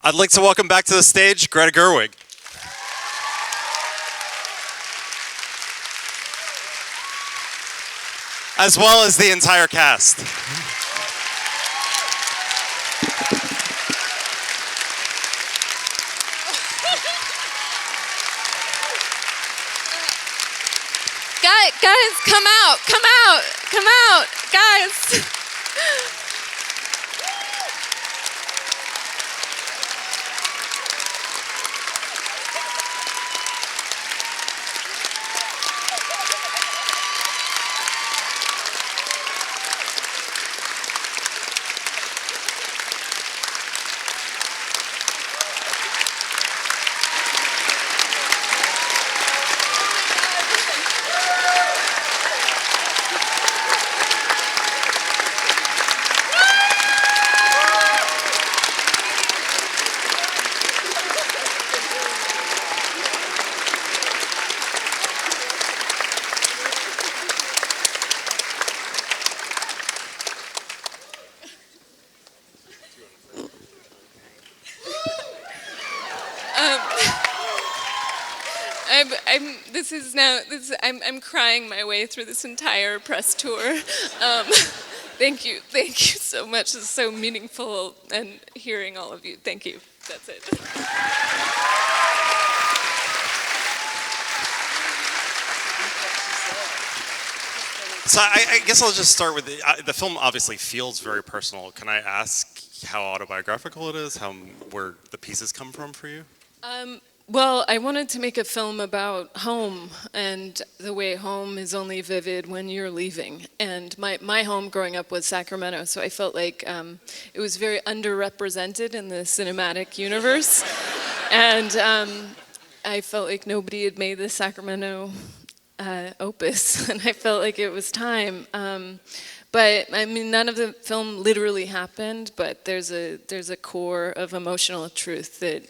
I'd like to welcome back to the stage Greta Gerwig. As well as the entire cast. Guys, come out, guys. I'm crying my way through this entire press tour. Thank you so much. It's so meaningful and hearing all of you. Thank you. That's it. So I guess I'll just start with the film. Obviously feels very personal. Can I ask how autobiographical it is? Where the pieces come from for you? Well, I wanted to make a film about home and the way home is only vivid when you're leaving. And my home growing up was Sacremento, so I felt like it was very underrepresented in the cinematic universe. And I felt like nobody had made the Sacramento opus, and I felt like it was time. But I mean, none of the film literally happened, but there's a core of emotional truth that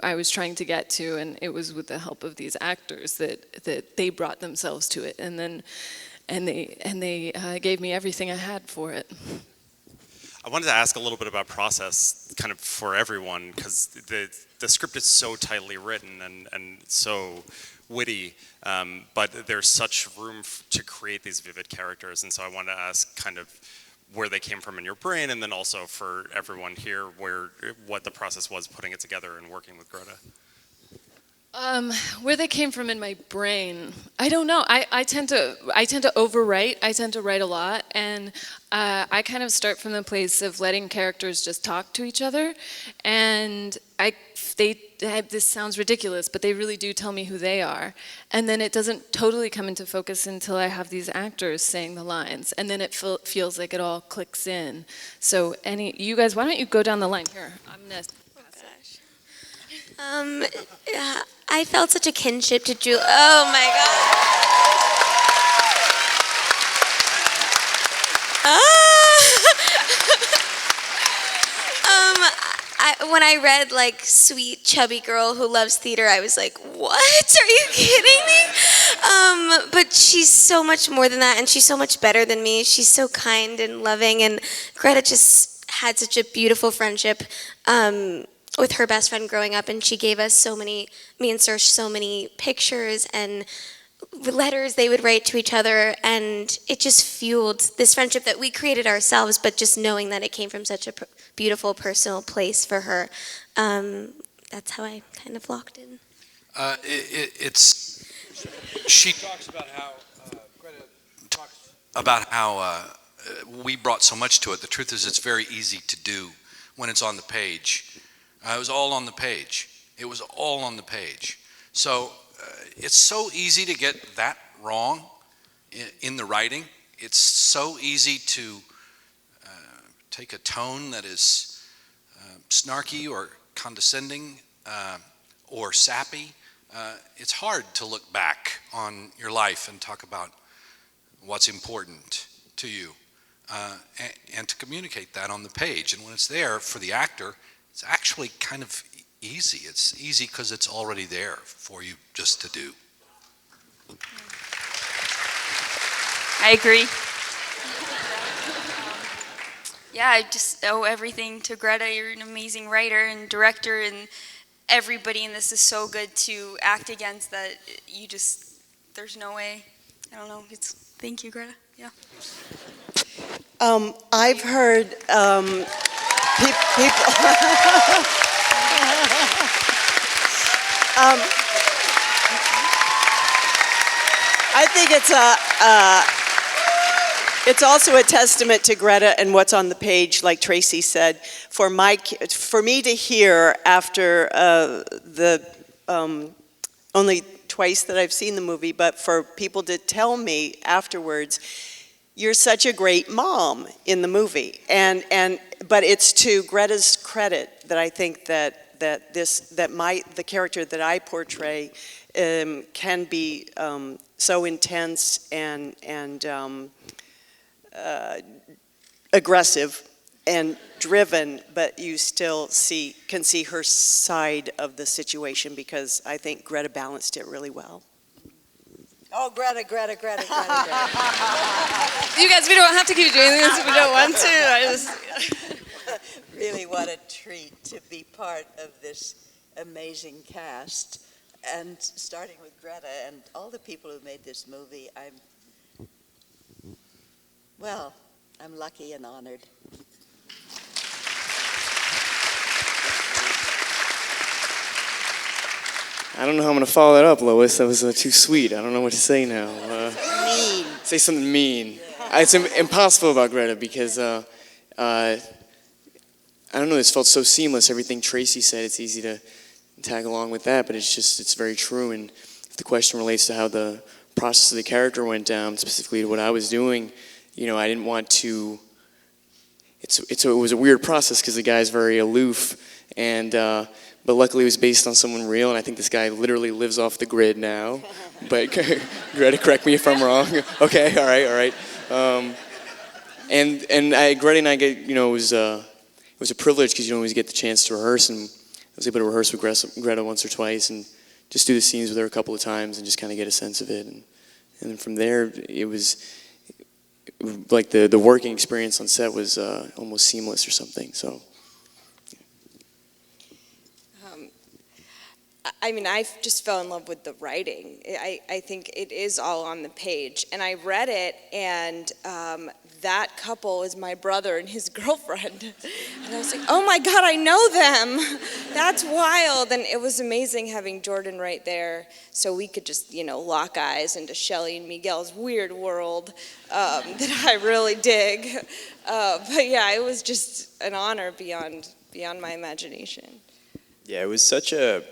I was trying to get to, and it was with the help of these actors that they brought themselves to it, and they gave me everything I had for it. I wanted to ask a little bit about process, kind of for everyone, because the script is so tightly written and so witty, but there's such room to create these vivid characters, and so I wanted to ask kind of where they came from in your brain, and then also for everyone here, what the process was putting it together and working with Greta. Where they came from in my brain, I don't know. I tend to overwrite. I tend to write a lot, and I kind of start from the place of letting characters just talk to each other, and this sounds ridiculous, but they really do tell me who they are. And then it doesn't totally come into focus until I have these actors saying the lines. And then it feels like it all clicks in. So you guys, why don't you go down the line? Here, I'm going to... I felt such a kinship to Julie. Oh my God. When I read like sweet chubby girl who loves theater, I was like, what? Are you kidding me? But she's so much more than that, and she's so much better than me. She's so kind and loving, and Greta just had such a beautiful friendship with her best friend growing up, and she gave us me and Saoirse, so many pictures and letters they would write to each other, and it just fueled this friendship that we created ourselves, but just knowing that it came from such a beautiful personal place for her, that's how I kind of locked in. She talks about how Greta talks about how we brought so much to it. The truth is, it's very easy to do when it's on the page. It was all on the page. It was all on the page. So it's so easy to get that wrong in the writing. It's so easy to take a tone that is snarky or condescending or sappy. It's hard to look back on your life and talk about what's important to you and to communicate that on the page. And when it's there for the actor, it's actually kind of easy. It's easy because it's already there for you just to do. I agree. Yeah, I just owe everything to Greta. You're an amazing writer and director, and everybody in this is so good to act against that there's no way. I don't know. Thank you, Greta. Yeah. I've heard people. I think it's also a testament to Greta and what's on the page, like Tracy said. For me to hear after only twice that I've seen the movie, but for people to tell me afterwards, you're such a great mom in the movie, but it's to Greta's credit that I think that the character that I portray can be so intense and aggressive and driven, but you still can see her side of the situation, because I think Greta balanced it really well. Oh, Greta. You guys, we don't have to keep doing this if we don't want to. Really, what a treat to be part of this amazing cast, and starting with Greta and all the people who made this movie. I'm lucky and honored. I don't know how I'm going to follow that up, Lois. That was too sweet. I don't know what to say now. Mean. Say something mean. It's impossible about Greta, because I don't know, this felt so seamless. Everything Tracy said, it's easy to tag along with that, but it's very true. And if the question relates to how the process of the character went down, specifically to what I was doing, I didn't want to. It was a weird process, because the guy's very aloof, but luckily it was based on someone real, and I think this guy literally lives off the grid now. But Greta, correct me if I'm wrong. Okay, all right. Greta and I get, it was a privilege, because you don't always get the chance to rehearse, and I was able to rehearse with Greta once or twice, and just do the scenes with her a couple of times, and just kind of get a sense of it, and then from there it was like the working experience on set was almost seamless or something. So. I just fell in love with the writing. I think it is all on the page. And I read it, and that couple is my brother and his girlfriend. And I was like, oh my God, I know them. That's wild. And it was amazing having Jordan right there, so we could just, lock eyes into Shelley and Miguel's weird world that I really dig. But yeah, it was just an honor beyond my imagination. Yeah, it was such a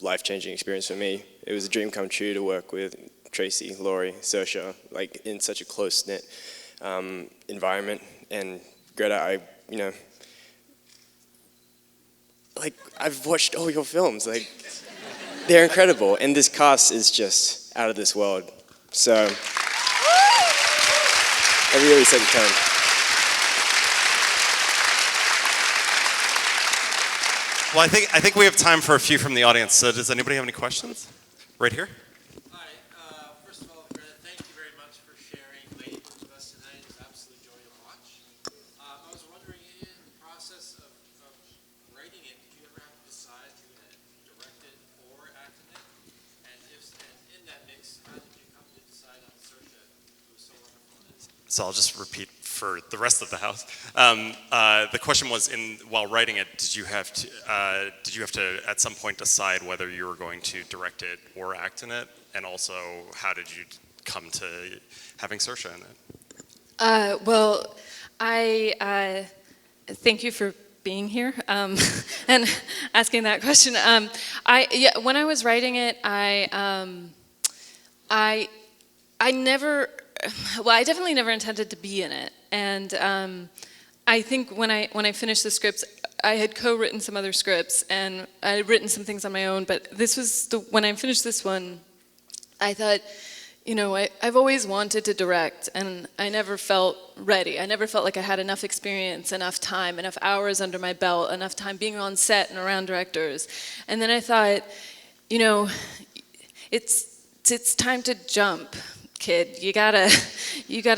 life-changing experience for me. It was a dream come true to work with Tracy, Laurie, Saoirse, in such a close-knit environment. And Greta, I've watched all your films. They're incredible, and this cast is just out of this world. So, it really set the tone. Well, I think we have time for a few from the audience. So does anybody have any questions? Right here. Hi. First of all, Greta, thank you very much for sharing Ladybook with us tonight. It was absolutely joy to watch. I was wondering, in the process of writing it, did you ever have to decide if you had directed or acted it? And in that mix, how did you come to decide on Saoirse, who was so wonderful in it? So I'll just repeat for the rest of the house. The question was, while writing it, did you have to at some point decide whether you were going to direct it or act in it, and also how did you come to having Saoirse in it? Well, I thank you for being here and asking that question. When I was writing it, I definitely never intended to be in it, and I think when I finished the scripts, I had co-written some other scripts, and I had written some things on my own. But this was when I finished this one, I thought, I've always wanted to direct, and I never felt ready. I never felt like I had enough experience, enough time, enough hours under my belt, enough time being on set and around directors. And then I thought, it's time to jump, kid. You gotta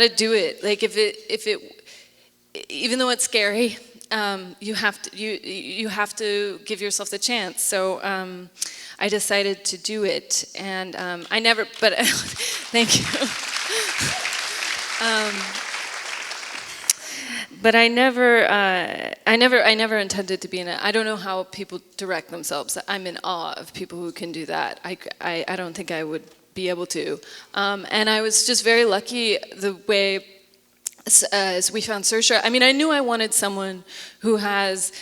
do it. Like if even though it's scary, you have to give yourself the chance. So I decided to do it, and I never. But thank you. But I never intended to be in it. I don't know how people direct themselves. I'm in awe of people who can do that. I don't think I would be able to. And I was just very lucky the way as we found Saoirse. I mean, I knew I wanted someone who has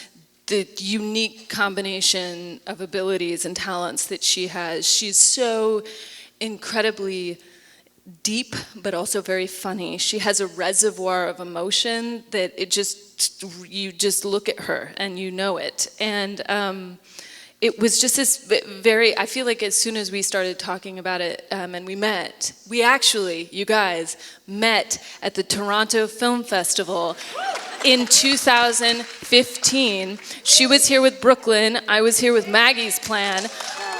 the unique combination of abilities and talents that she has. She's so incredibly deep, but also very funny. She has a reservoir of emotion that you just look at her and you know it. And it was just this I feel like as soon as we started talking about it and we actually, you guys, met at the Toronto Film Festival in 2015. She was here with Brooklyn, I was here with Maggie's Plan.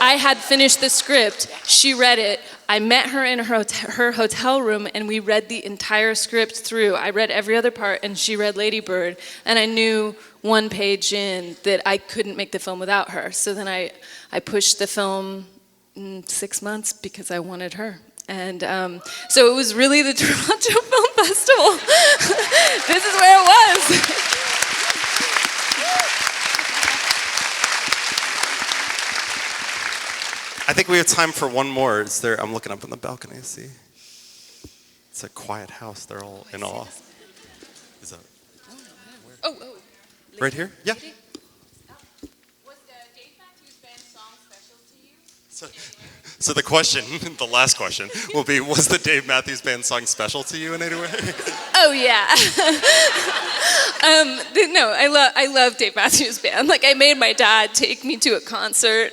I had finished the script, she read it. I met her in her hotel room and we read the entire script through. I read every other part and she read Lady Bird, and I knew one page in that I couldn't make the film without her. So then I pushed the film in 6 months because I wanted her. And so it was really the Toronto Film Festival. This is where it was. I think we have time for one more. Is there? I'm looking up on the balcony. See, it's a quiet house. They're all in awe. Is that? Oh. Right here? Yeah. Was the Dave Matthews Band song special to you? So the question, the last question, will be: was the Dave Matthews Band song special to you in any way? Oh yeah. No, I love Dave Matthews Band. Like, I made my dad take me to a concert.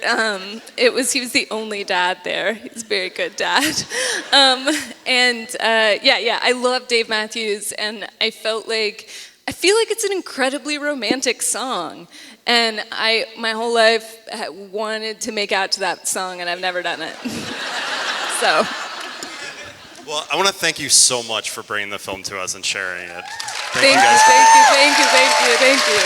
He was the only dad there. He's a very good dad. I love Dave Matthews, and I feel like it's an incredibly romantic song. And my whole life wanted to make out to that song, and I've never done it. So. Well, I want to thank you so much for bringing the film to us and sharing it. Thank you guys. Thank you.